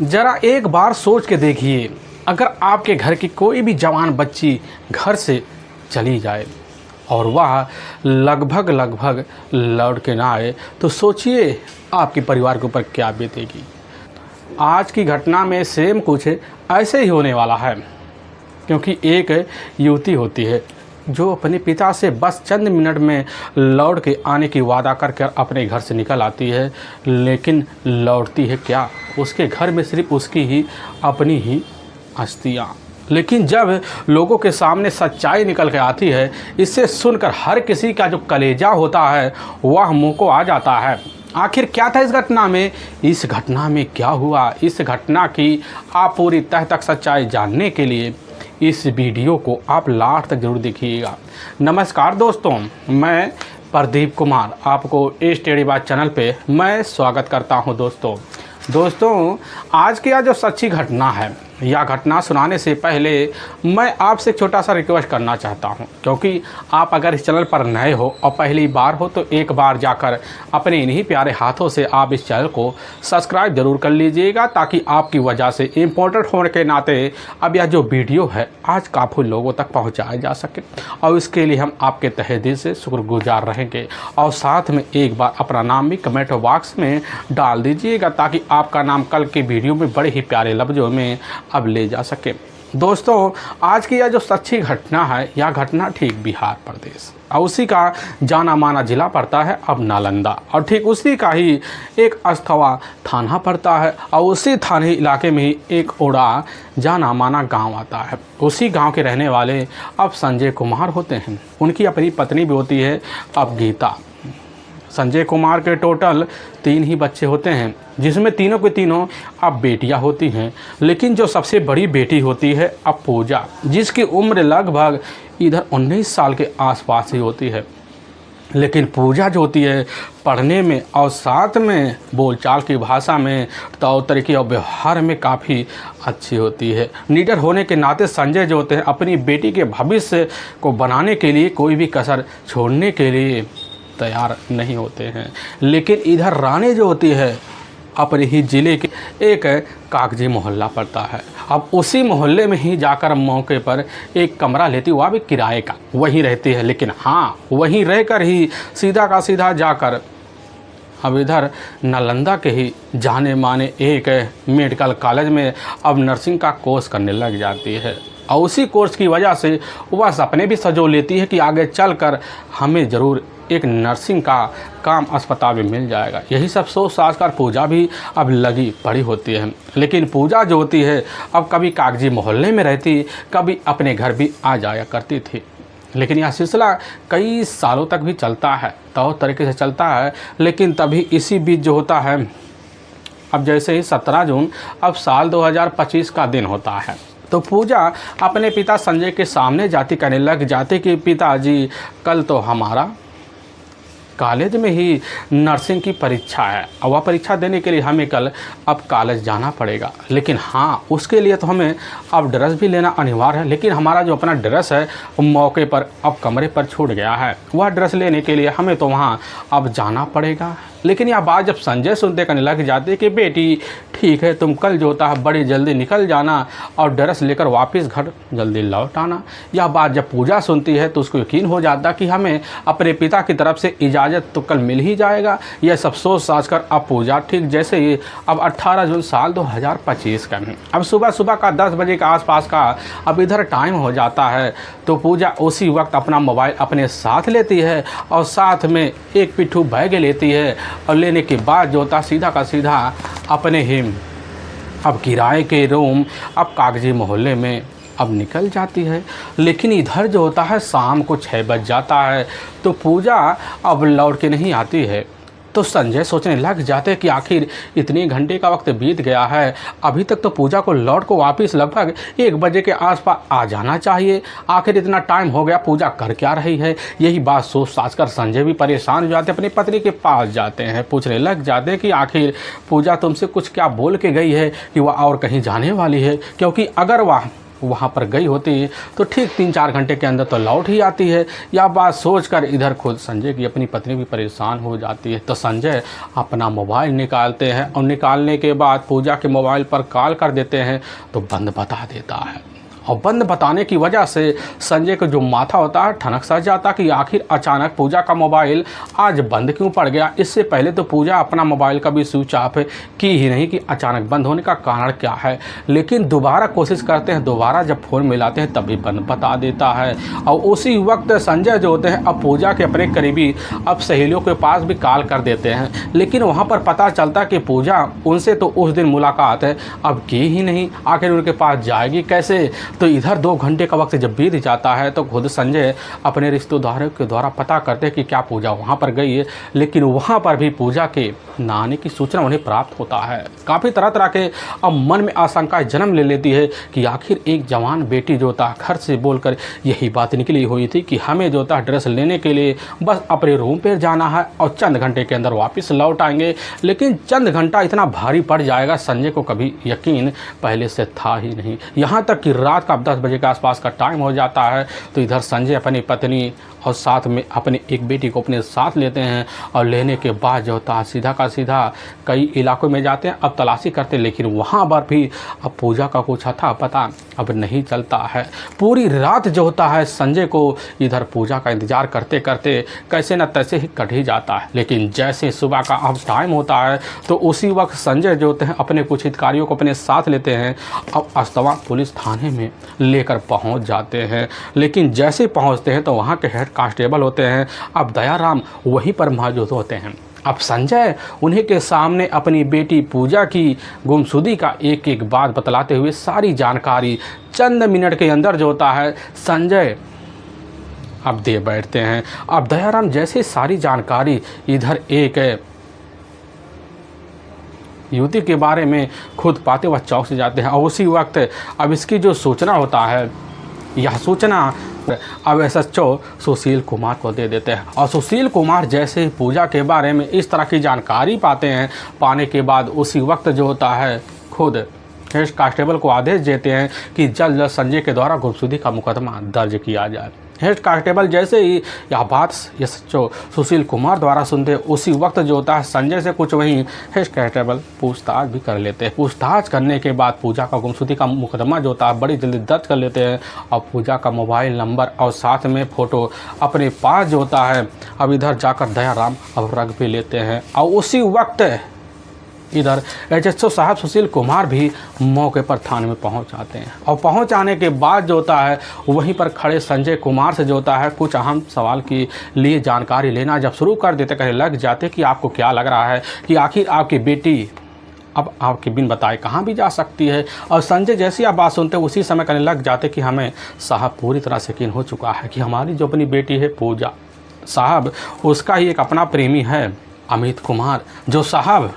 ज़रा एक बार सोच के देखिए, अगर आपके घर की कोई भी जवान बच्ची घर से चली जाए और वह लगभग लौट के ना आए, तो सोचिए आपके परिवार के ऊपर क्या बीतेगी। आज की घटना में सेम कुछ ऐसे ही होने वाला है, क्योंकि एक युवती होती है जो अपने पिता से बस चंद मिनट में लौट के आने की वादा कर अपने घर से निकल आती है, लेकिन लौटती है क्या? उसके घर में सिर्फ उसकी ही अपनी ही अस्थियाँ। लेकिन जब लोगों के सामने सच्चाई निकल के आती है, इसे सुनकर हर किसी का जो कलेजा होता है वह मुंह को आ जाता है। आखिर क्या था इस घटना में? इस घटना में क्या हुआ? इस घटना की आप पूरी तह तक सच्चाई जानने के लिए इस वीडियो को आप लास्ट तक जरूर देखिएगा। नमस्कार दोस्तों, मैं प्रदीप कुमार आपको स्टडी बात चैनल पे मैं स्वागत करता हूं। दोस्तों आज की यह जो सच्ची घटना है, यह घटना सुनाने से पहले मैं आपसे एक छोटा सा रिक्वेस्ट करना चाहता हूं, क्योंकि आप अगर इस चैनल पर नए हो और पहली बार हो तो एक बार जाकर अपने इन्हीं प्यारे हाथों से आप इस चैनल को सब्सक्राइब ज़रूर कर लीजिएगा, ताकि आपकी वजह से इम्पोर्टेंट होने के नाते अब यह जो वीडियो है आज काफ़ी लोगों तक पहुँचाया जा सके, और इसके लिए हम आपके तहे दिल से शुक्रगुजार रहेंगे। और साथ में एक बार अपना नाम भी कमेंट बॉक्स में डाल दीजिएगा, ताकि आपका नाम कल के वीडियो में बड़े ही प्यारे लफ्ज़ों में अब ले जा सके। दोस्तों आज की यह जो सच्ची घटना है, यह घटना ठीक बिहार प्रदेश और उसी का जाना माना जिला पड़ता है अब नालंदा, और ठीक उसी का ही एक अस्थवा थाना पड़ता है, और उसी थाने इलाके में ही एक ओड़ा जाना माना गांव आता है। उसी गांव के रहने वाले अब संजय कुमार होते हैं। उनकी अपनी पत्नी भी होती है अब गीता। संजय कुमार के टोटल 3 ही बच्चे होते हैं, जिसमें तीनों के तीनों अब बेटियां होती हैं। लेकिन जो सबसे बड़ी बेटी होती है अब पूजा, जिसकी उम्र लगभग इधर 19 साल के आसपास ही होती है। लेकिन पूजा जो होती है पढ़ने में और साथ में बोलचाल की भाषा में, तौर तरीके और व्यवहार में काफ़ी अच्छी होती है। लीडर होने के नाते संजय जो होते हैं अपनी बेटी के भविष्य को बनाने के लिए कोई भी कसर छोड़ने के लिए तैयार नहीं होते हैं। लेकिन इधर रानी जो होती है अपने ही ज़िले के एक कागजी मोहल्ला पड़ता है। अब उसी मोहल्ले में ही जाकर मौके पर एक कमरा लेती, वह भी किराए का, वहीं रहती है। लेकिन हाँ, वहीं रहकर ही सीधा का सीधा जाकर अब इधर नालंदा के ही जाने माने एक मेडिकल कॉलेज में अब नर्सिंग का कोर्स करने लग जाती है। और उसी कोर्स की वजह से वह सपने भी सजो लेती है कि आगे चलकर हमें ज़रूर एक नर्सिंग का काम अस्पताल में मिल जाएगा। यही सब सोच साज कर पूजा भी अब लगी पड़ी होती है। लेकिन पूजा जो होती है अब कभी कागजी मोहल्ले में रहती, कभी अपने घर भी आ जाया करती थी। लेकिन यह सिलसिला कई सालों तक भी चलता है, तौर तरीके से चलता है। लेकिन तभी इसी बीच जो होता है, अब जैसे ही 17 जून अब साल 2025 का दिन होता है, तो पूजा अपने पिता संजय के सामने जाती, कहने लग जाती कि पिताजी कल तो हमारा कॉलेज में ही नर्सिंग की परीक्षा है, और वह परीक्षा देने के लिए हमें कल अब कॉलेज जाना पड़ेगा। लेकिन हाँ, उसके लिए तो हमें अब ड्रेस भी लेना अनिवार्य है। लेकिन हमारा जो अपना ड्रेस है वो मौके पर अब कमरे पर छूट गया है। वह ड्रेस लेने के लिए हमें तो वहाँ अब जाना पड़ेगा। लेकिन यह बात जब संजय सुनते कहने लग जाते कि बेटी ठीक है, तुम कल जो होता है बड़ी जल्दी निकल जाना और ड्रेस लेकर वापस घर जल्दी लौट आना। यह बात जब पूजा सुनती है तो उसको यकीन हो जाता कि हमें अपने पिता की तरफ से इजाज़त तो कल मिल ही जाएगा। यह सब सोच साज कर अब पूजा ठीक जैसे ही अब 18 जून साल 2025 का अब सुबह का 10 बजे के आसपास का अब इधर टाइम हो जाता है, तो पूजा उसी वक्त अपना मोबाइल अपने साथ लेती है और साथ में एक पिट्ठू बैग लेती है, और लेने के बाद जो होता सीधा का सीधा अपने ही अब किराए के रूम अब कागजी मोहल्ले में अब निकल जाती है। लेकिन इधर जो होता है शाम को 6 बज जाता है, तो पूजा अब लौट के नहीं आती है। तो संजय सोचने लग जाते कि आखिर इतने घंटे का वक्त बीत गया है, अभी तक तो पूजा को लौट को वापस लगभग 1 बजे के आसपास आ जाना चाहिए। आखिर इतना टाइम हो गया, पूजा कर क्या रही है? यही बात सोच साच कर संजय भी परेशान हो जाते, अपनी पत्नी के पास जाते हैं, पूछने लग जाते कि आखिर पूजा तुमसे कुछ क्या बोल के गई है कि वह और कहीं जाने वाली है? क्योंकि अगर वह वहाँ पर गई होती तो ठीक 3-4 घंटे के अंदर तो लौट ही आती है। यह बात सोचकर इधर खुद संजय की अपनी पत्नी भी परेशान हो जाती है। तो संजय अपना मोबाइल निकालते हैं और निकालने के बाद पूजा के मोबाइल पर कॉल कर देते हैं तो बंद बता देता है। और बंद बताने की वजह से संजय का जो माथा होता है ठनक सा जाता कि आखिर अचानक पूजा का मोबाइल आज बंद क्यों पड़ गया। इससे पहले तो पूजा अपना मोबाइल का भी स्विच ऑफ की ही नहीं कि अचानक बंद होने का कारण क्या है। लेकिन दोबारा कोशिश करते हैं, दोबारा जब फ़ोन मिलाते हैं तभी बंद बता देता है। और उसी वक्त संजय जो होते हैं अब पूजा के अपने करीबी अब सहेलियों के पास भी कॉल कर देते हैं। लेकिन वहाँ पर पता चलता कि पूजा उनसे तो उस दिन मुलाकात है अब की ही नहीं, आखिर उनके पास जाएगी कैसे। तो इधर 2 घंटे का वक्त जब बीत जाता है तो खुद संजय अपने रिश्तेदारों के द्वारा पता करते हैं कि क्या पूजा वहाँ पर गई है। लेकिन वहाँ पर भी पूजा के न आने की सूचना उन्हें प्राप्त होता है। काफ़ी तरह तरह के अब मन में आशंकाएं जन्म ले लेती है कि आखिर एक जवान बेटी जो था घर से बोलकर यही बात निकली हुई थी कि हमें जो था ड्रेस लेने के लिए बस अपने रूम पर जाना है और चंद घंटे के अंदर वापस लौट आएंगे। लेकिन चंद घंटा इतना भारी पड़ जाएगा संजय को कभी यकीन पहले से था ही नहीं। यहाँ तक कि रात का 10 बजे के आसपास का टाइम हो जाता है तो इधर संजय अपनी पत्नी और साथ में अपनी एक बेटी को अपने साथ लेते हैं और लेने के बाद जो होता है सीधा का सीधा कई इलाकों में जाते हैं अब तलाशी करते हैं। लेकिन वहाँ पर भी अब पूजा का कुछ था पता अब नहीं चलता है। पूरी रात जो होता है संजय को इधर पूजा का इंतज़ार करते करते कैसे न तैसे ही कट ही जाता है। लेकिन जैसे सुबह का अब टाइम होता है तो उसी वक्त संजय जो होते हैं अपने कुछ हितकारियों को अपने साथ लेते हैं अब अस्तवा पुलिस थाने में लेकर पहुंच जाते हैं। लेकिन जैसे पहुंचते हैं तो वहां के हेड कांस्टेबल होते हैं अब दयाराम वहीं पर मौजूद होते हैं। अब संजय उन्हीं के सामने अपनी बेटी पूजा की गुमशुदगी का एक एक बात बतलाते हुए सारी जानकारी चंद मिनट के अंदर जो होता है संजय अब दे बैठते हैं। अब दयाराम जैसे सारी जानकारी इधर एक युवती के बारे में खुद पाते वह चौंक से जाते हैं। और उसी वक्त अब इसकी जो सूचना होता है यह सूचना अब SHO सुशील कुमार को दे देते हैं। और सुशील कुमार जैसे पूजा के बारे में इस तरह की जानकारी पाते हैं पाने के बाद उसी वक्त जो होता है खुद हेड कांस्टेबल को आदेश देते हैं कि जल्द जल्द संजय के द्वारा गुमशुदगी का मुकदमा दर्ज किया जाए। हेड कांस्टेबल जैसे ही यह बात SHO सुशील कुमार द्वारा सुनते उसी वक्त जो होता है संजय से कुछ वहीं हेड कांस्टेबल पूछताछ भी कर लेते हैं। पूछताछ करने के बाद पूजा का गुमशुदगी का मुकदमा जो होता है बड़ी जल्दी दर्ज कर लेते हैं और पूजा का मोबाइल नंबर और साथ में फ़ोटो अपने पास जो होता है अब इधर जाकर दयाराम अब रख भी लेते हैं। और उसी वक्त इधर SHO साहब सुशील कुमार भी मौके पर थाने में पहुंच जाते हैं। और पहुंच आने के बाद जो होता है वहीं पर खड़े संजय कुमार से जो होता है कुछ अहम सवाल के लिए जानकारी लेना जब शुरू कर देते कहने लग जाते कि आपको क्या लग रहा है कि आखिर आपकी बेटी अब आपके बिन बताए कहाँ भी जा सकती है। और संजय जैसी आप बात सुनते उसी समय कहने लग जाते कि हमें साहब पूरी तरह से यकीन हो चुका है कि हमारी जो अपनी बेटी है पूजा साहब उसका ही एक अपना प्रेमी है अमित कुमार जो साहब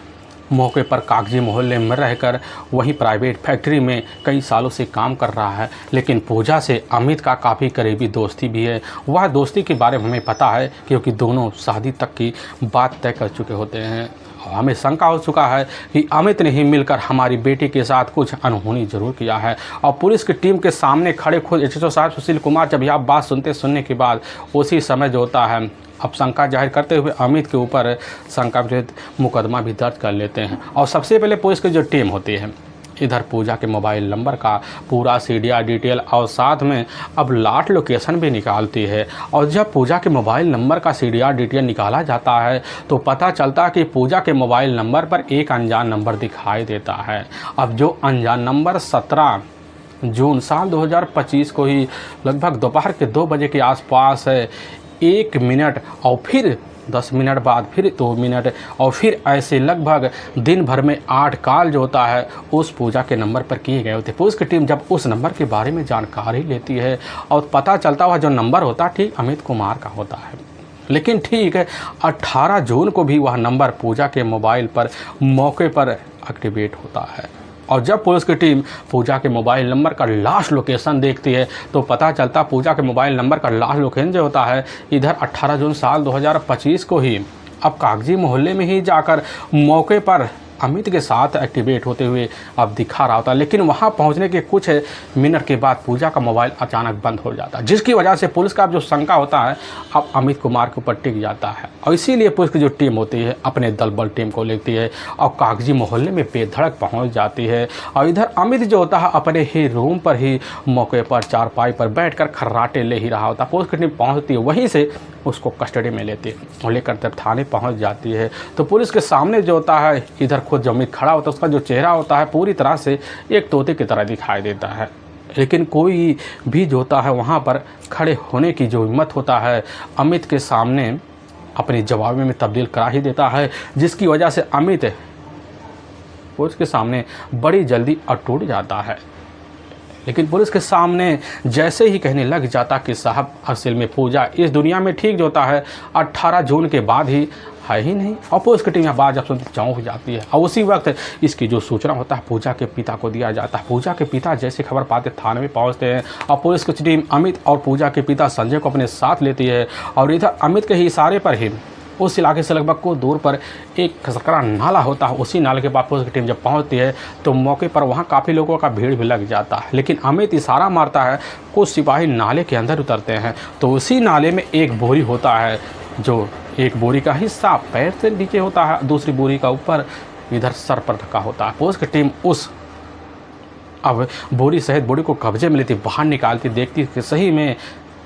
मौके पर कागजी मोहल्ले में रहकर वहीं प्राइवेट फैक्ट्री में कई सालों से काम कर रहा है। लेकिन पूजा से अमित का काफ़ी करीबी दोस्ती भी है। वह दोस्ती के बारे में हमें पता है क्योंकि दोनों शादी तक की बात तय कर चुके होते हैं। हमें शंका हो चुका है कि अमित ने ही मिलकर हमारी बेटी के साथ कुछ अनहोनी जरूर किया है। और पुलिस की टीम के सामने खड़े खुद SHO साहब सुशील कुमार जब यह बात सुनने के बाद उसी समय जो होता है अब शंका जाहिर करते हुए अमित के ऊपर शंका मुकदमा भी दर्ज कर लेते हैं। और सबसे पहले पुलिस की जो टीम होती है इधर पूजा के मोबाइल नंबर का पूरा CDR डिटेल और साथ में अब लाट लोकेशन भी निकालती है। और जब पूजा के मोबाइल नंबर का CDR डिटेल निकाला जाता है तो पता चलता है कि पूजा के मोबाइल नंबर पर एक अनजान नंबर दिखाई देता है। अब जो अनजान नंबर 17 जून साल 2025 को ही लगभग दोपहर के 2 बजे के आसपास 1 मिनट और फिर 10 मिनट बाद फिर 2 मिनट और फिर ऐसे लगभग दिन भर में 8 कॉल जो होता है उस पूजा के नंबर पर किए गए होते। पुलिस की टीम जब उस नंबर के बारे में जानकारी लेती है और पता चलता हुआ जो नंबर होता है ठीक अमित कुमार का होता है। लेकिन ठीक है 18 जून को भी वह नंबर पूजा के मोबाइल पर मौके पर एक्टिवेट होता है। और जब पुलिस की टीम पूजा के मोबाइल नंबर का लास्ट लोकेशन देखती है तो पता चलता पूजा के मोबाइल नंबर का लास्ट लोकेशन जो होता है इधर 18 जून साल 2025 को ही अब कागजी मोहल्ले में ही जाकर मौके पर अमित के साथ एक्टिवेट होते हुए अब दिखा रहा होता, लेकिन वहां पहुंचने के कुछ मिनट के बाद पूजा का मोबाइल अचानक बंद हो जाता है, जिसकी वजह से पुलिस का जो शंका होता है अब अमित कुमार के ऊपर टिक जाता है। और इसीलिए पुलिस की जो टीम होती है अपने दल बल टीम को लेती है और कागजी मोहल्ले में बेधड़क पहुंच जाती है। और इधर अमित जो होता है अपने ही रूम पर ही मौके पर चारपाई पर बैठकर खर्राटे ले ही रहा होता। पुलिस की टीम पहुंचती है, वहीं से उसको कस्टडी में लेती है और लेकर जब थाने पहुंच जाती है तो पुलिस के सामने जो होता है इधर खुद जो अमित खड़ा होता है उसका जो चेहरा होता है पूरी तरह से एक तोते की तरह दिखाई देता है। लेकिन कोई भी जो होता है वहाँ पर खड़े होने की जो हिम्मत होता है अमित के सामने अपने जवाब में तब्दील करा ही देता है, जिसकी वजह से अमित पुलिस के सामने बड़ी जल्दी अटूट जाता है। लेकिन पुलिस के सामने जैसे ही कहने लग जाता कि साहब असल में पूजा इस दुनिया में ठीक जो होता है 18 जून के बाद ही है ही नहीं। और पुलिस की टीम बाद जब सुनती चौंक जाती है और उसी वक्त इसकी जो सूचना होता है पूजा के पिता को दिया जाता है। पूजा के पिता जैसे खबर पाते थाने में पहुंचते हैं और पुलिस की टीम अमित और पूजा के पिता संजय को अपने साथ लेती है। और इधर अमित के ही इशारे पर ही उस इलाके से लगभग को दूर पर एक खसकरा नाला होता है, उसी नाले के बाद पुलिस की टीम जब पहुंचती है तो मौके पर वहां काफ़ी लोगों का भीड़ भी लग जाता है। लेकिन अमित इशारा मारता है, कुछ सिपाही नाले के अंदर उतरते हैं तो उसी नाले में एक बोरी होता है, जो एक बोरी का हिस्सा पैर से नीचे होता है, दूसरी बोरी का ऊपर इधर सर पर ढका होता है। पुलिस की टीम उस अब बोरी सहित बोरी को कब्जे में लेती, बाहर निकालती, देखती कि सही में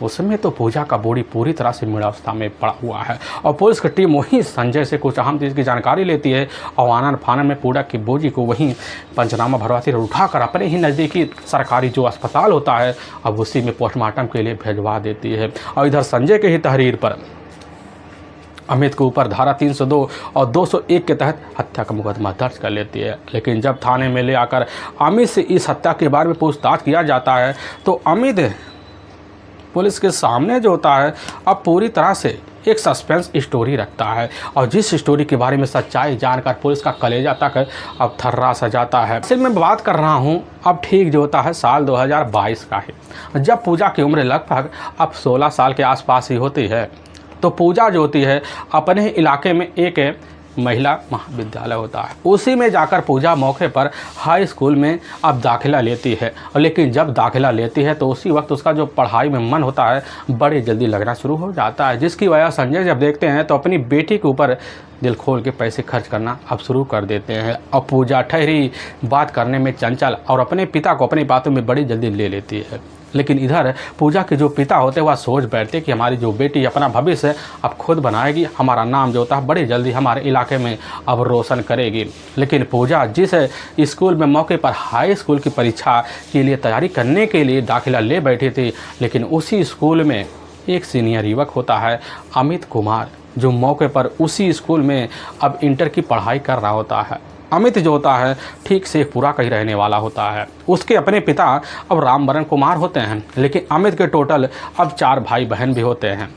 उसमें तो पूजा का बॉडी पूरी तरह से मृतावस्था में पड़ा हुआ है। और पुलिस की टीम वहीं संजय से कुछ अहम चीज़ की जानकारी लेती है और आनन फानन में पूजा की बोझी को वहीं पंचनामा भरवाती उठाकर अपने ही नज़दीकी सरकारी जो अस्पताल होता है अब उसी में पोस्टमार्टम के लिए भिजवा देती है। और इधर संजय के ही तहरीर पर अमित के ऊपर धारा 302 और 201 के तहत हत्या का मुकदमा दर्ज कर लेती है। लेकिन जब थाने में ले आकर अमित से इस हत्या के बारे में पूछताछ किया जाता है तो अमित पुलिस के सामने जो होता है अब पूरी तरह से एक सस्पेंस स्टोरी रखता है और जिस स्टोरी के बारे में सच्चाई जानकर पुलिस का कलेजा तक अब थर्रा सा जाता है। सिर्फ मैं बात कर रहा हूँ अब ठीक जो होता है साल 2022 का है, जब पूजा की उम्र लगभग अब 16 साल के आसपास ही होती है। तो पूजा जो होती है अपने ही इलाके में एक महिला महाविद्यालय होता है, उसी में जाकर पूजा मौके पर हाई स्कूल में अब दाखिला लेती है। लेकिन जब दाखिला लेती है तो उसी वक्त उसका जो पढ़ाई में मन होता है बड़ी जल्दी लगना शुरू हो जाता है, जिसकी वजह संजय जब देखते हैं तो अपनी बेटी के ऊपर दिल खोल के पैसे खर्च करना अब शुरू कर देते हैं। और पूजा ठहरी बात करने में चंचल और अपने पिता को अपनी बातों में बड़ी जल्दी ले लेती है। लेकिन इधर पूजा के जो पिता होते हैं वह सोच बैठते कि हमारी जो बेटी अपना भविष्य अब खुद बनाएगी, हमारा नाम जो होता है बड़ी जल्दी हमारे इलाके में अब रोशन करेगी। लेकिन पूजा जिस स्कूल में मौके पर हाई स्कूल की परीक्षा के लिए तैयारी करने के लिए दाखिला ले बैठी थी, लेकिन उसी स्कूल में एक सीनियर युवक होता है अमित कुमार, जो मौके पर उसी स्कूल में अब इंटर की पढ़ाई कर रहा होता है। अमित जो होता है ठीक से पूरा का ही रहने वाला होता है। उसके अपने पिता अब रामवरण कुमार होते हैं, लेकिन अमित के टोटल अब 4 भाई बहन भी होते हैं।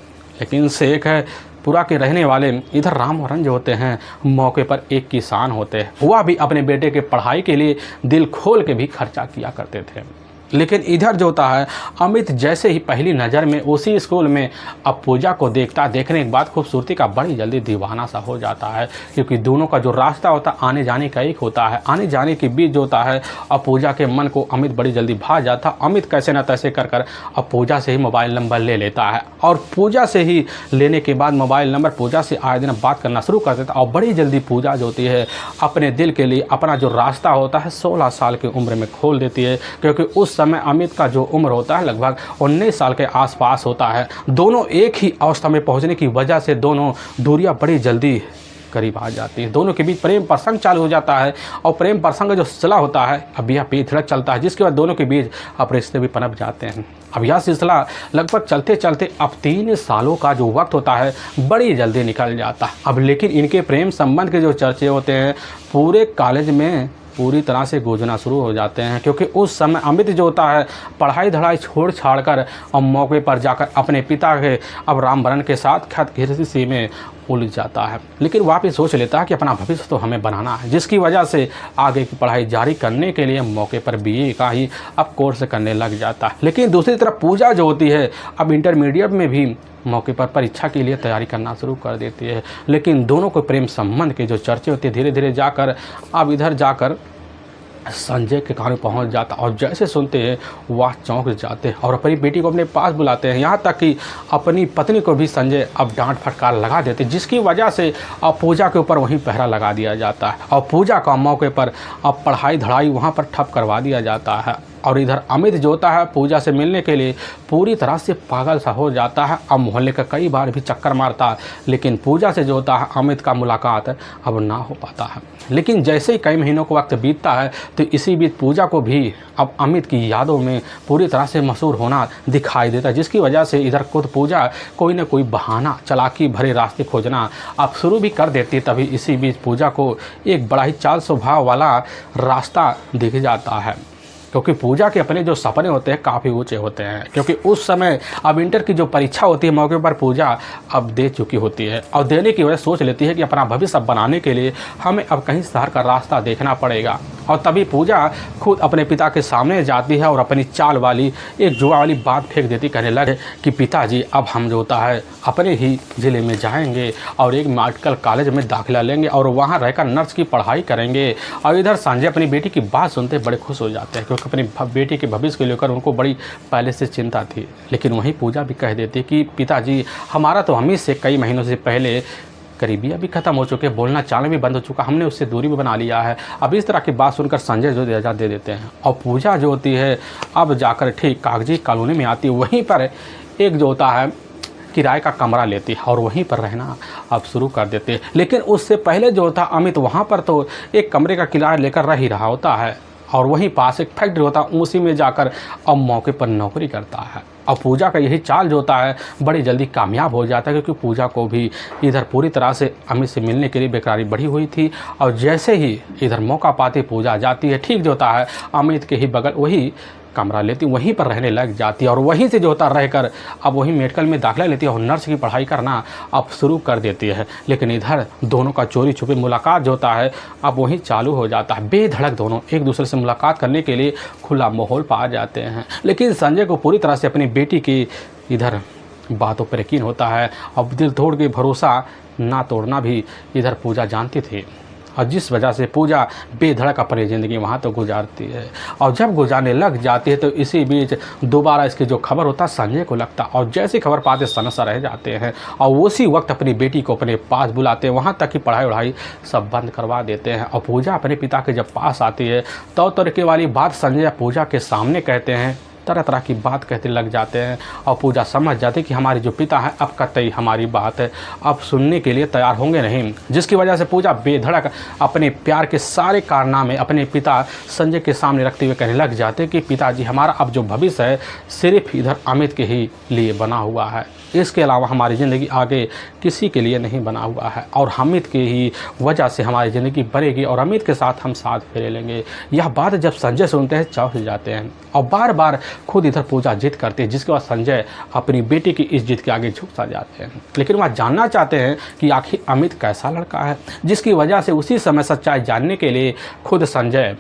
लेकिन से एक है पूरा के रहने वाले इधर रामवरण जो होते हैं मौके पर एक किसान होते हैं, वह भी अपने बेटे के पढ़ाई के लिए दिल खोल के भी खर्चा किया करते थे। लेकिन इधर जो होता है अमित जैसे ही पहली नज़र में उसी स्कूल में अब पूजा को देखता, देखने के बाद खूबसूरती का बड़ी जल्दी दीवाना सा हो जाता है, क्योंकि दोनों का जो रास्ता होता है आने जाने का एक होता है। आने जाने के बीच जो होता है अब पूजा के मन को अमित बड़ी जल्दी भा जाता। अमित कैसे न तैसे कर कर अब पूजा से ही मोबाइल नंबर ले लेता है और पूजा से ही लेने के बाद मोबाइल नंबर पूजा से आए दिन बात करना शुरू कर देता। और बड़ी जल्दी पूजा जो होती है अपने दिल के लिए अपना जो रास्ता होता है 16 साल की उम्र में खोल देती है, क्योंकि उस समय अमित का जो उम्र होता है लगभग 19 साल के आसपास होता है। दोनों एक ही अवस्था में पहुंचने की वजह से दोनों दूरियां बड़ी जल्दी करीब आ जाती है। दोनों के बीच प्रेम प्रसंग चालू हो जाता है और प्रेम प्रसंग जो सिलसिला होता है अब यह बेधड़क चलता है, जिसके बाद दोनों के बीच अब रिश्ते भी पनप जाते हैं। अब यह सिलसिला लगभग चलते चलते अब 3 सालों का जो वक्त होता है बड़ी जल्दी निकल जाता है। अब लेकिन इनके प्रेम संबंध के जो चर्चे होते हैं पूरे कॉलेज में पूरी तरह से गूंजना शुरू हो जाते हैं, क्योंकि उस समय अमित जो होता है पढ़ाई धड़ाई छोड़ छाड़ कर और मौके पर जाकर अपने पिता के अब रामवरण के साथ खत गृहस्थी में उलझ जाता है। लेकिन वह भी सोच लेता है कि अपना भविष्य तो हमें बनाना है, जिसकी वजह से आगे की पढ़ाई जारी करने के लिए मौके पर बीए का ही अब कोर्स करने लग जाता है। लेकिन दूसरी तरफ पूजा जो होती है अब इंटरमीडिएट में भी मौके पर परीक्षा के लिए तैयारी करना शुरू कर देती है। लेकिन दोनों को प्रेम संबंध के जो चर्चे होते हैं धीरे धीरे जाकर अब इधर जाकर संजय के कान पहुंच जाता और जैसे सुनते हैं वह चौंक जाते हैं और अपनी बेटी को अपने पास बुलाते हैं। यहाँ तक कि अपनी पत्नी को भी संजय अब डांट फटकार लगा देते, जिसकी वजह से अब पूजा के ऊपर वहीं पहरा लगा दिया जाता है और पूजा का मौके पर अब पढ़ाई धड़ाई वहाँ पर ठप करवा दिया जाता है। और इधर अमित जो होता है पूजा से मिलने के लिए पूरी तरह से पागल सा हो जाता है। अब मोहल्ले का कई बार भी चक्कर मारता है, लेकिन पूजा से जो होता है अमित का मुलाकात अब ना हो पाता है। लेकिन जैसे ही कई महीनों का वक्त बीतता है तो इसी बीच पूजा को भी अब अमित की यादों में पूरी तरह से मशहूर होना दिखाई देता है, जिसकी वजह से इधर खुद पूजा कोई न कोई बहाना चालाकी भरे रास्ते खोजना अब शुरू भी कर देती है। तभी इसी बीच पूजा को एक बड़ा ही चाल स्वभाव वाला रास्ता दिख जाता है, क्योंकि पूजा के अपने जो सपने होते हैं काफ़ी ऊंचे होते हैं। क्योंकि उस समय अब इंटर की जो परीक्षा होती है मौके पर पूजा अब दे चुकी होती है और देने की वजह सोच लेती है कि अपना भविष्य बनाने के लिए हमें अब कहीं शहर का रास्ता देखना पड़ेगा। और तभी पूजा खुद अपने पिता के सामने जाती है और अपनी चाल वाली एक जुआ वाली बात फेंक देती, कहने लगे कि पिताजी अब हम जो होता है अपने ही ज़िले में जाएंगे और एक मेडिकल कॉलेज में दाखिला लेंगे और वहाँ रहकर नर्स की पढ़ाई करेंगे। और इधर संजय अपनी बेटी की बात सुनते बड़े खुश हो जाते हैं, क्योंकि अपनी बेटी के भविष्य को लेकर उनको बड़ी पहले से चिंता थी। लेकिन वहीं पूजा भी कह देती कि पिताजी हमारा तो हम ही से कई महीनों से पहले करीबी अभी ख़त्म हो चुके, बोलना चालना भी बंद हो चुका, हमने उससे दूरी भी बना लिया है। अब इस तरह की बात सुनकर संजय जो इजाज़त दे देते हैं और पूजा जो होती है अब जाकर ठीक कागजी कॉलोनी में आती है। वहीं पर एक जो होता है किराए का कमरा लेती है और वहीं पर रहना अब शुरू कर देते हैं। लेकिन उससे पहले जो होता अमित वहाँ पर तो एक कमरे का किराया लेकर रह ही रहा होता है और वहीं पास एक फैक्ट्री होता है, उसी में जाकर अब मौके पर नौकरी करता है। और पूजा का यही चाल जो होता है बड़ी जल्दी कामयाब हो जाता है, क्योंकि पूजा को भी इधर पूरी तरह से अमित से मिलने के लिए बेकरारी बढ़ी हुई थी। और जैसे ही इधर मौका पाती पूजा जाती है, ठीक जो होता है अमित के ही बगल वही कमरा लेती, वहीं पर रहने लग जाती है और वहीं से जो होता रहकर अब वहीं मेडिकल में दाखिला लेती है और नर्स की पढ़ाई करना अब शुरू कर देती है। लेकिन इधर दोनों का चोरी छुपी मुलाकात जो होता है अब वहीं चालू हो जाता है। बेधड़क दोनों एक दूसरे से मुलाकात करने के लिए खुला माहौल पा जाते हैं। लेकिन संजय को पूरी तरह से अपनी बेटी की इधर बातों पर यकीन होता है। अब दिल तोड़ के भरोसा ना तोड़ना भी इधर पूजा जानती थी और जिस वजह से पूजा बेधड़क अपनी ज़िंदगी वहाँ तो गुजारती है। और जब गुजारने लग जाती है तो इसी बीच दोबारा इसकी जो खबर होता संजय को लगता और जैसी खबर पाते सनसा रह जाते हैं और उसी वक्त अपनी बेटी को अपने पास बुलाते हैं, वहाँ तक की पढ़ाई वढ़ाई सब बंद करवा देते हैं। और पूजा अपने पिता के जब पास आती है तो तरीके वाली बात संजय पूजा के सामने कहते हैं, तरह तरह की बात कहते लग जाते हैं और पूजा समझ जाती कि हमारे जो पिता हैं अब कतई हमारी बात है अब सुनने के लिए तैयार होंगे नहीं। जिसकी वजह से पूजा बेधड़क अपने प्यार के सारे कारनामे अपने पिता संजय के सामने रखते हुए कहने लग जाते कि पिताजी हमारा अब जो भविष्य है सिर्फ इधर अमित के ही लिए बना हुआ है, इसके अलावा हमारी ज़िंदगी आगे किसी के लिए नहीं बना हुआ है और अमित की ही वजह से हमारी ज़िंदगी बढ़ेगी और अमित के साथ हम साथ फेरे लेंगे। यह बात जब संजय सुनते हैं चौंक जाते हैं और बार बार खुद इधर पूजा जिद करती है, जिसके बाद संजय अपनी बेटी की इस जिद के आगे झुक सा जाते हैं। लेकिन वह जानना चाहते हैं कि आखिर अमित कैसा लड़का है, जिसकी वजह से उसी समय सच्चाई जानने के लिए खुद संजय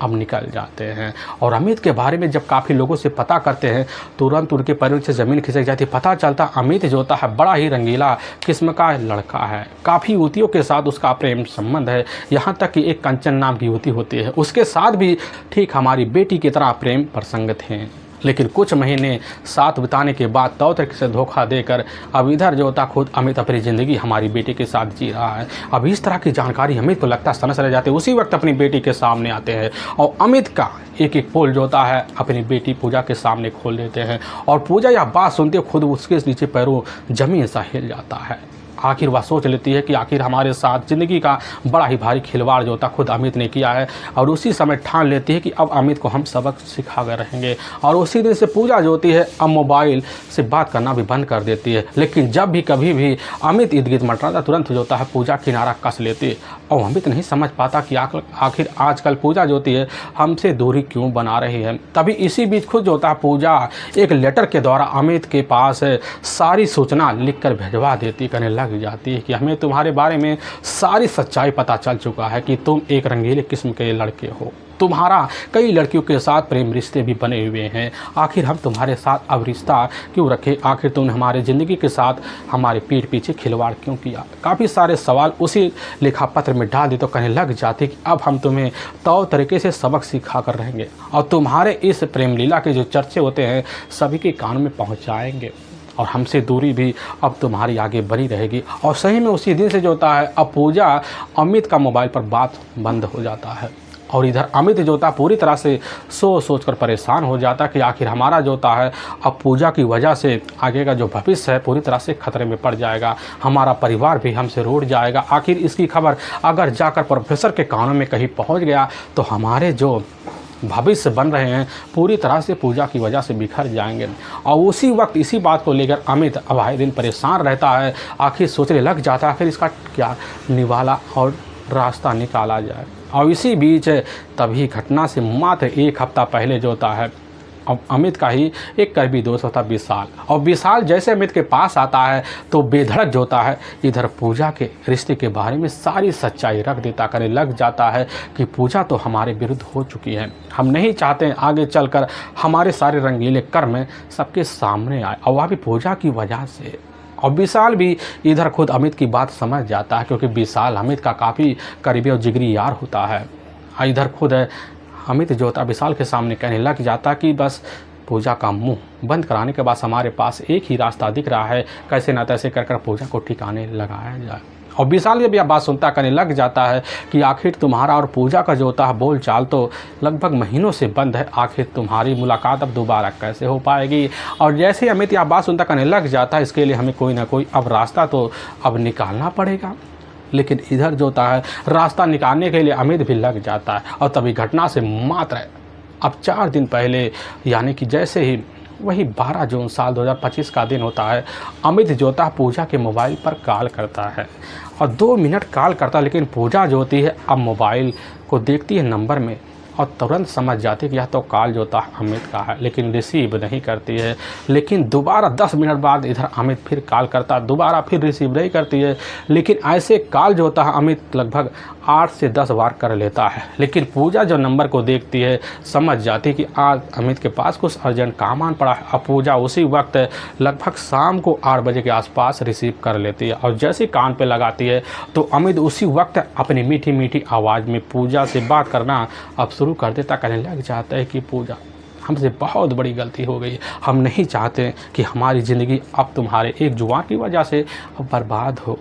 अब निकल जाते हैं। और अमित के बारे में जब काफ़ी लोगों से पता करते हैं तुरंत उनके पैरों से ज़मीन खिसक जाती है। पता चलता अमित जो होता है बड़ा ही रंगीला किस्म का लड़का है, काफ़ी युवतियों के साथ उसका प्रेम संबंध है, यहाँ तक कि एक कंचन नाम की युवती होती है उसके साथ भी ठीक हमारी बेटी की तरह प्रेम प्रसंग थे। लेकिन कुछ महीने साथ बिताने के बाद तौ तरीके से धोखा देकर अब इधर जो होता खुद अमित अपनी ज़िंदगी हमारी बेटी के साथ जी रहा है। अब इस तरह की जानकारी अमित को लगता सनस रह जाते, उसी वक्त अपनी बेटी के सामने आते हैं और अमित का एक एक पोल जो होता है अपनी बेटी पूजा के सामने खोल देते हैं। और पूजा यह बात सुनते खुद उसके नीचे पैरों जमीन सा हिल जाता है। आखिर वह सोच लेती है कि आखिर हमारे साथ ज़िंदगी का बड़ा ही भारी खिलवाड़ जो होता खुद अमित ने किया है और उसी समय ठान लेती है कि अब अमित को हम सबक सिखा कर रहेंगे। और उसी दिन से पूजा जो होती है अब मोबाइल से बात करना भी बंद कर देती है। लेकिन जब भी कभी भी अमित इर्द गिर्द मटराता तुरंत जो होता है पूजा किनारा कस लेती है और अमित नहीं समझ पाता कि आखिर आजकल पूजा जो होती है हमसे दूरी क्यों बना रही है। तभी इसी बीच खुद जो होता है पूजा एक लेटर के द्वारा अमित के पास सारी सूचना लिख कर भिजवा देती, कहने लग लग जाती है कि हमें तुम्हारे बारे में सारी सच्चाई पता चल चुका है कि तुम एक रंगीले किस्म के लड़के हो। तुम्हारा कई लड़कियों के साथ प्रेम रिश्ते भी बने हुए हैं। आखिर हम तुम्हारे साथ अब रिश्ता क्यों रखें? आखिर तुमने हमारे ज़िंदगी के साथ हमारे पीठ पीछे खिलवाड़ क्यों किया? काफ़ी सारे सवाल उसी लिखा पत्र में डाल दी तो कहने लग जाते कि अब हम तुम्हें तौर तरीके से सबक सिखा कर रहेंगे और तुम्हारे इस प्रेम लीला के जो चर्चे होते हैं सभी के कान में पहुँचाएँगे और हमसे दूरी भी अब तुम्हारी आगे बनी रहेगी। और सही में उसी दिन से जो होता है अब पूजा अमित का मोबाइल पर बात बंद हो जाता है और इधर अमित जो होता पूरी तरह से सोच कर परेशान हो जाता कि आखिर हमारा जो होता है अब पूजा की वजह से आगे का जो भविष्य है पूरी तरह से खतरे में पड़ जाएगा। हमारा परिवार भी हमसे रूठ जाएगा। आखिर इसकी खबर अगर जाकर प्रोफेसर के कानों में कहीं पहुंच गया तो हमारे जो भविष्य बन रहे हैं पूरी तरह से पूजा की वजह से बिखर जाएंगे। और उसी वक्त इसी बात को लेकर अमित अब आए दिन परेशान रहता है। आखिर सोचने लग जाता है आखिर इसका क्या निवाला और रास्ता निकाला जाए। और इसी बीच तभी घटना से मात्र एक हफ्ता पहले जो होता है अब अमित का ही एक करीबी दोस्त होता है विशाल। और विशाल जैसे अमित के पास आता है तो बेधड़क जो होता है इधर पूजा के रिश्ते के बारे में सारी सच्चाई रख देता करने लग जाता है कि पूजा तो हमारे विरुद्ध हो चुकी है। हम नहीं चाहते आगे चलकर हमारे सारे रंगीले कर्म सबके सामने आए और वह भी पूजा की वजह से। और विशाल भी इधर खुद अमित की बात समझ जाता है क्योंकि विशाल अमित का काफ़ी करीबी और जिगरी यार होता है। इधर खुद अमित जो होता विशाल के सामने कहने लग जाता कि बस पूजा का मुंह बंद कराने के बाद हमारे पास एक ही रास्ता दिख रहा है, कैसे ना तैसे कर पूजा को ठिकाने लगाया जाए। और विशाल ये भी बात सुनता कहने लग जाता है कि आखिर तुम्हारा और पूजा का जो होता है बोल चाल तो लगभग महीनों से बंद है। आखिर तुम्हारी मुलाकात अब दोबारा कैसे हो पाएगी? और जैसे ही अमित यह बात सुनता कहने लग जाता है इसके लिए हमें कोई ना कोई अब रास्ता तो अब निकालना पड़ेगा। लेकिन इधर जो होता है रास्ता निकालने के लिए अमित भी लग जाता है। और तभी घटना से मात्र अब 4 दिन पहले यानी कि जैसे ही वही 12 जून साल 2025 का दिन होता है अमित जो होता है पूजा के मोबाइल पर कॉल करता है और 2 मिनट कॉल करता है। लेकिन पूजा जो होती है अब मोबाइल को देखती है नंबर में और तुरंत समझ जाती है कि यह तो कॉल जो होता है अमित का है, लेकिन रिसीव नहीं करती है। लेकिन दोबारा 10 मिनट बाद इधर अमित फिर कॉल करता है, दोबारा फिर रिसीव नहीं करती है। लेकिन ऐसे कॉल जो होता है अमित लगभग 8 से 10 बार कर लेता है। लेकिन पूजा जो नंबर को देखती है समझ जाती है कि आज अमित के पास कुछ अर्जेंट काम आन पड़ा है। अब पूजा उसी वक्त लगभग शाम को 8 बजे के आसपास रिसीव कर लेती है और जैसे ही कान पे लगाती है तो अमित उसी वक्त अपनी मीठी मीठी आवाज़ में पूजा से बात करना अब शुरू कर देता। कहने लग जाता है कि पूजा हमसे बहुत बड़ी गलती हो गई। हम नहीं चाहते कि हमारी ज़िंदगी अब तुम्हारे एक जुबान की वजह से अब बर्बाद हो।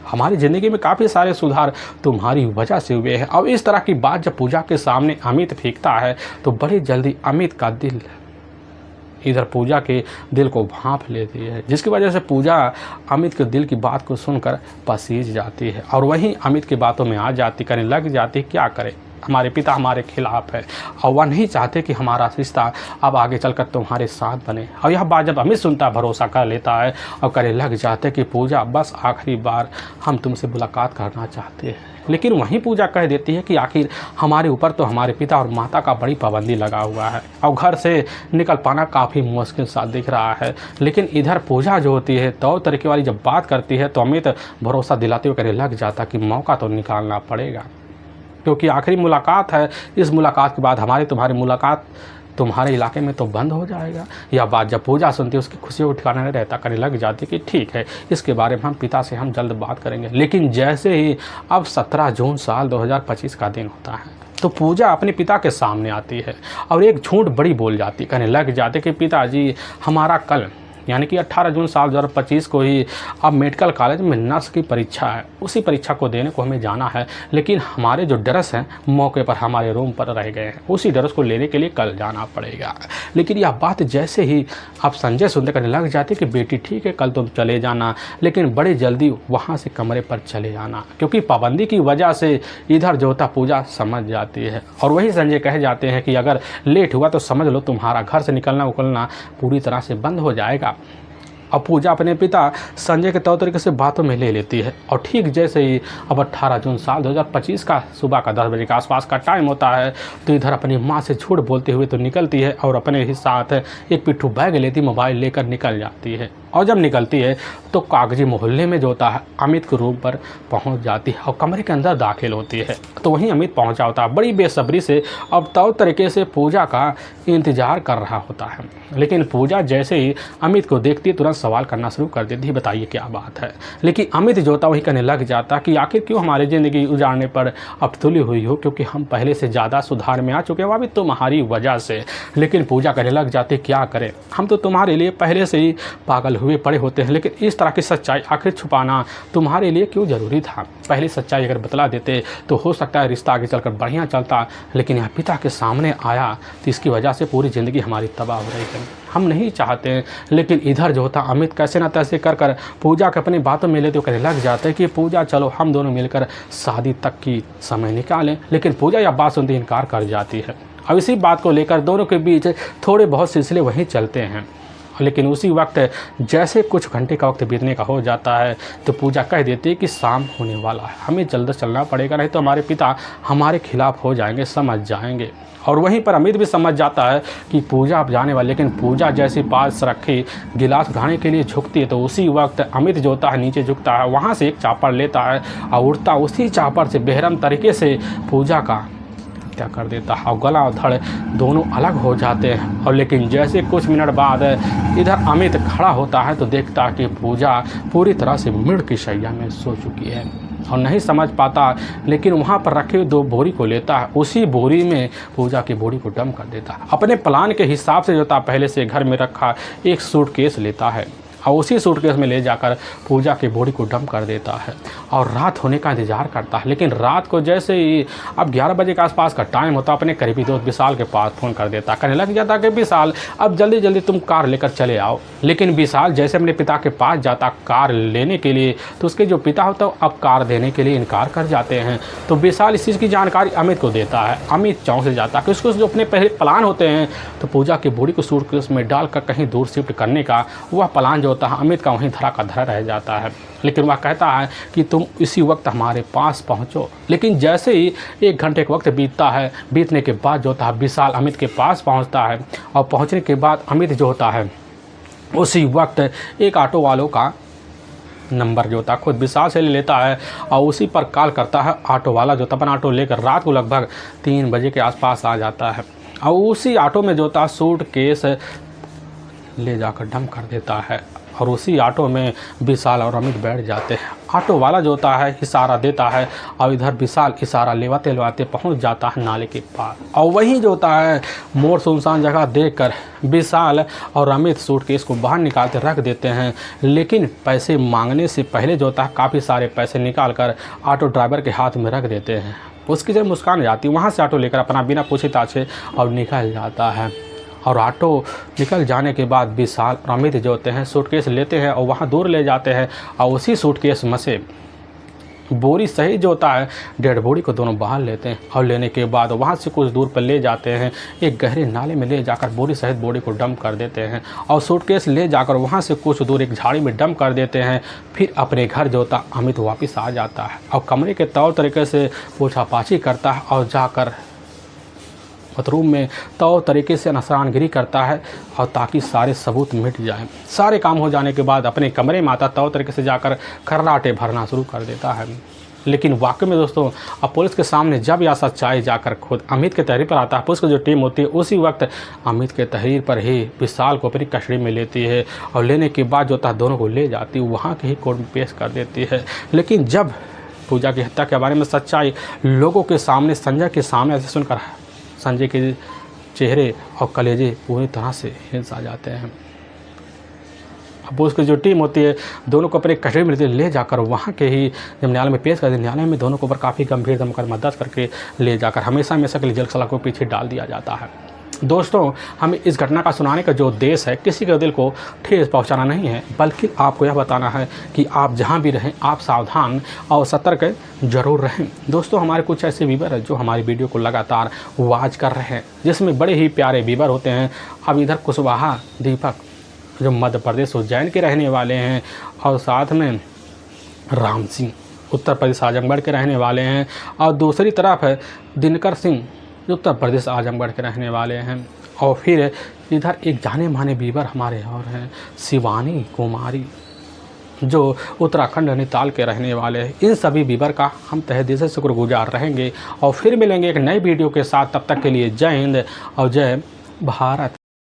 हमारी ज़िंदगी में काफ़ी सारे सुधार तुम्हारी वजह से हुए हैं। अब इस तरह की बात जब पूजा के सामने अमित फेंकता है तो बड़ी जल्दी अमित का दिल इधर पूजा के दिल को भांप लेती है, जिसकी वजह से पूजा अमित के दिल की बात को सुनकर पसीज जाती है और वहीं अमित की बातों में आ जाती, करने लग जाती क्या करे, हमारे पिता हमारे खिलाफ है और वह नहीं चाहते कि हमारा रिश्ता अब आगे चलकर तुम्हारे साथ बने। और यह बात जब अमित सुनता भरोसा कर लेता है और करने लग जाते कि पूजा बस आखिरी बार हम तुमसे मुलाकात करना चाहते हैं। लेकिन वहीं पूजा कह देती है कि आखिर हमारे ऊपर तो हमारे पिता और माता का बड़ी पाबंदी लगा हुआ है और घर से निकल पाना काफ़ी मुश्किल सा दिख रहा है। लेकिन इधर पूजा जो होती है तौर तरीके वाली जब बात करती है तो अमित भरोसा दिलाते हुए कहने लग जाता कि मौका तो निकालना पड़ेगा, क्योंकि आखिरी मुलाकात है। इस मुलाकात के बाद तुम्हारी मुलाकात तुम्हारे इलाके में तो बंद हो जाएगा। यह बात जब पूजा सुनती है उसकी खुशी को ठिकाना नहीं रहता, करने लग जाती कि ठीक है इसके बारे में हम पिता से हम जल्द बात करेंगे। लेकिन जैसे ही अब 17 जून साल 2025 का दिन होता है तो पूजा अपने पिता के सामने आती है और एक झूठ बड़ी बोल जाती, कहने लग जाते कि पिताजी हमारा कल यानी कि 18 जून साल 2025 को ही अब मेडिकल कॉलेज में नर्स की परीक्षा है, उसी परीक्षा को देने को हमें जाना है। लेकिन हमारे जो ड्रेस हैं मौके पर हमारे रूम पर रह गए हैं, उसी ड्रेस को लेने के लिए कल जाना पड़ेगा। लेकिन यह बात जैसे ही अब संजय सुनते करने लग जाती कि बेटी ठीक है कल तुम चले जाना, लेकिन बड़ी जल्दी वहाँ से कमरे पर चले जाना, क्योंकि पाबंदी की वजह से इधर जो होता पूजा समझ जाती है। और वही संजय कह जाते हैं कि अगर लेट हुआ तो समझ लो तुम्हारा घर से निकलना उकलना पूरी तरह से बंद हो जाएगा। अब पूजा अपने पिता संजय के तौर तरीके से बातों में ले लेती है और ठीक जैसे ही अब 18 जून साल 2025 का सुबह का 10 बजे के आसपास का टाइम होता है तो इधर अपनी माँ से झूठ बोलते हुए तो निकलती है और अपने ही साथ एक पिट्ठू बैग लेती मोबाइल लेकर निकल जाती है। और जब निकलती है तो कागजी मोहल्ले में जो होता है अमित के रूम पर पहुंच जाती है और कमरे के अंदर दाखिल होती है। तो वहीं अमित पहुंचा होता है, बड़ी बेसब्री से अब तौर तरीके से पूजा का इंतज़ार कर रहा होता है। लेकिन पूजा जैसे ही अमित को देखती है तुरंत सवाल करना शुरू कर देती है, बताइए क्या बात है। लेकिन अमित जो होता वही कहने लग जाता कि आखिर क्यों हमारी ज़िंदगी उजाड़ने पर अब तुली हुई हो, क्योंकि हम पहले से ज़्यादा सुधार में आ चुके हैं, वह भी तुम्हारी वजह से। लेकिन पूजा कहने लग जाती क्या करें, हम तो तुम्हारे लिए पहले से ही पागल हुए पड़े होते हैं, लेकिन इस तरह की सच्चाई आखिर छुपाना तुम्हारे लिए क्यों ज़रूरी था। पहले सच्चाई अगर बतला देते तो हो सकता है रिश्ता आगे चलकर बढ़िया चलता, लेकिन यह पिता के सामने आया तो इसकी वजह से पूरी ज़िंदगी हमारी तबाह हो रही है। हम नहीं चाहते हैं। लेकिन इधर जो होता अमित कैसे ना तैसे कर पूजा के अपनी बातों में लेते कहने लग जाते हैं कि पूजा चलो हम दोनों मिलकर शादी तक की समय निकालें। लेकिन पूजा यह बात सुनते इनकार कर जाती है। अब इसी बात को लेकर दोनों के बीच थोड़े बहुत सिलसिले वहीं चलते हैं। लेकिन उसी वक्त जैसे कुछ घंटे का वक्त बीतने का हो जाता है तो पूजा कह देती है कि शाम होने वाला है, हमें जल्द चलना पड़ेगा, नहीं तो हमारे पिता हमारे खिलाफ हो जाएंगे, समझ जाएंगे। और वहीं पर अमित भी समझ जाता है कि पूजा अब जाने वाली। लेकिन पूजा जैसे पास रखी गिलास उठाने के लिए झुकती है तो उसी वक्त अमित जो होता है नीचे झुकता है, वहाँ से एक चापड़ लेता है और उड़ता उसी चापड़ से बेरहम तरीके से पूजा का क्या कर देता है और गला और धड़ दोनों अलग हो जाते हैं। और लेकिन जैसे कुछ मिनट बाद इधर अमित खड़ा होता है तो देखता है कि पूजा पूरी तरह से मृत की शैया में सो चुकी है और नहीं समझ पाता। लेकिन वहाँ पर रखे हुए 2 बोरी को लेता है, उसी बोरी में पूजा की बोरी को डंप कर देता है। अपने प्लान के हिसाब से जो था पहले से घर में रखा एक सूटकेस लेता है और उसी सूटकेस में ले जाकर पूजा की बॉडी को डंप कर देता है और रात होने का इंतज़ार करता है। लेकिन रात को जैसे ही अब 11 बजे के आसपास का टाइम होता, अपने करीबी दोस्त विशाल के पास फ़ोन कर देता, कहने लग जाता कि विशाल अब जल्दी जल्दी तुम कार लेकर चले आओ। लेकिन विशाल जैसे अपने पिता के पास जाता कार लेने के लिए तो उसके जो पिता होता है अब कार देने के लिए इनकार कर जाते हैं। तो विशाल इस चीज़ की जानकारी अमित को देता है। अमित चौंक से जाता है कि उसको जो अपने पहले प्लान होते हैं तो पूजा की बॉडी को सूटकेस में डालकर कहीं दूर शिफ्ट करने का वह प्लान जो होता है अमित का वहीं धरा का धरा रह जाता है। लेकिन वह कहता है कि तुम इसी वक्त हमारे पास पहुंचो। लेकिन जैसे ही 1 घंटे का वक्त बीतता है, बीतने के बाद जो होता है विशाल अमित के पास पहुंचता है और पहुंचने के बाद अमित जो होता है उसी वक्त एक ऑटो वालों का नंबर जो होता है खुद विशाल से ले लेता है और उसी पर कॉल करता है। ऑटो वाला जो अपना ऑटो लेकर रात को लगभग 3 बजे के आसपास आ जाता है और उसी ऑटो में जो होता सूटकेस ले जाकर डंप कर देता है और उसी ऑटो में विशाल और अमित बैठ जाते हैं। ऑटो वाला जो होता है इशारा देता है और इधर विशाल इशारा लेवाते लेवाते पहुंच जाता है नाले के पार। और वहीं जो होता है मोड़ सुनसान जगह देखकर विशाल और अमित सूटकेस को बाहर निकालते रख देते हैं। लेकिन पैसे मांगने से पहले जो होता है काफ़ी सारे पैसे निकाल कर ऑटो ड्राइवर के हाथ में रख देते हैं। उसकी जब मुस्कान जाती है वहाँ से ऑटो लेकर अपना बिना पूछे ताछे और निकल जाता है। और ऑटो निकल जाने के बाद विशाल और अमित जो होते हैं सूटकेस लेते हैं और वहाँ दूर ले जाते हैं और उसी सूटकेस में से बोरी सही जो होता है डेड बॉडी को दोनों बाहर लेते हैं और लेने के बाद वहाँ से कुछ दूर पर ले जाते हैं, एक गहरे नाले में ले जाकर बोरी सहित बॉडी को डंप कर देते हैं और सूटकेस ले जाकर वहाँ से कुछ दूर एक झाड़ी में डंप कर देते हैं। फिर अपने घर जो होता अमित वापस आ जाता है और कमरे के तौर तरीके से पूछापाछी करता है और जाकर बाथरूम में तौर तरीके से नसरानगिरी करता है और ताकि सारे सबूत मिट जाएं। सारे काम हो जाने के बाद अपने कमरे में आता तौर तरीके से जाकर खर्राटे भरना शुरू कर देता है। लेकिन वाकई में दोस्तों अब पुलिस के सामने जब यह सच्चाई जाकर खुद अमित के तहरीर पर आता है, पुलिस की जो टीम होती है उसी वक्त अमित के तहरीर पर ही विशाल को अपनी कस्टडी में लेती है और लेने के बाद जो होता है दोनों को ले जाती है वहाँ के ही कोर्ट में पेश कर देती है। लेकिन जब पूजा की हत्या के बारे में सच्चाई लोगों के सामने संजय के सामने ऐसे सुनकर संजय के चेहरे और कलेजे पूरी तरह से हिंस आ जाते हैं। अब उसकी जो टीम होती है दोनों को अपने कस्टडी में ले जाकर वहाँ के ही जब न्यायालय में पेश करते न्यायालय में दोनों को ऊपर काफ़ी गंभीर मुकदमा दर्ज करके ले जाकर हमेशा हमेशा के लिए जेल सलाखों के पीछे डाल दिया जाता है। दोस्तों हमें इस घटना का सुनाने का जो उद्देश्य है किसी के दिल को ठेस पहुंचाना नहीं है, बल्कि आपको यह बताना है कि आप जहां भी रहें आप सावधान और सतर्क जरूर रहें। दोस्तों हमारे कुछ ऐसे व्यूअर हैं जो हमारी वीडियो को लगातार वॉच कर रहे हैं, जिसमें बड़े ही प्यारे व्यूअर होते हैं। अब इधर कुशवाहा दीपक जो मध्य प्रदेश उज्जैन के रहने वाले हैं और साथ में राम सिंह उत्तर प्रदेश आजमगढ़ के रहने वाले हैं और दूसरी तरफ है दिनकर सिंह जो उत्तर प्रदेश आजमगढ़ के रहने वाले हैं। और फिर इधर एक जाने माने बीवर हमारे और हैं शिवानी कुमारी, जो उत्तराखंड नैनीताल के रहने वाले हैं। इन सभी बीवर का हम तहे दिल से शुक्रगुजार रहेंगे और फिर मिलेंगे एक नई वीडियो के साथ। तब तक के लिए जय हिंद और जय भारत।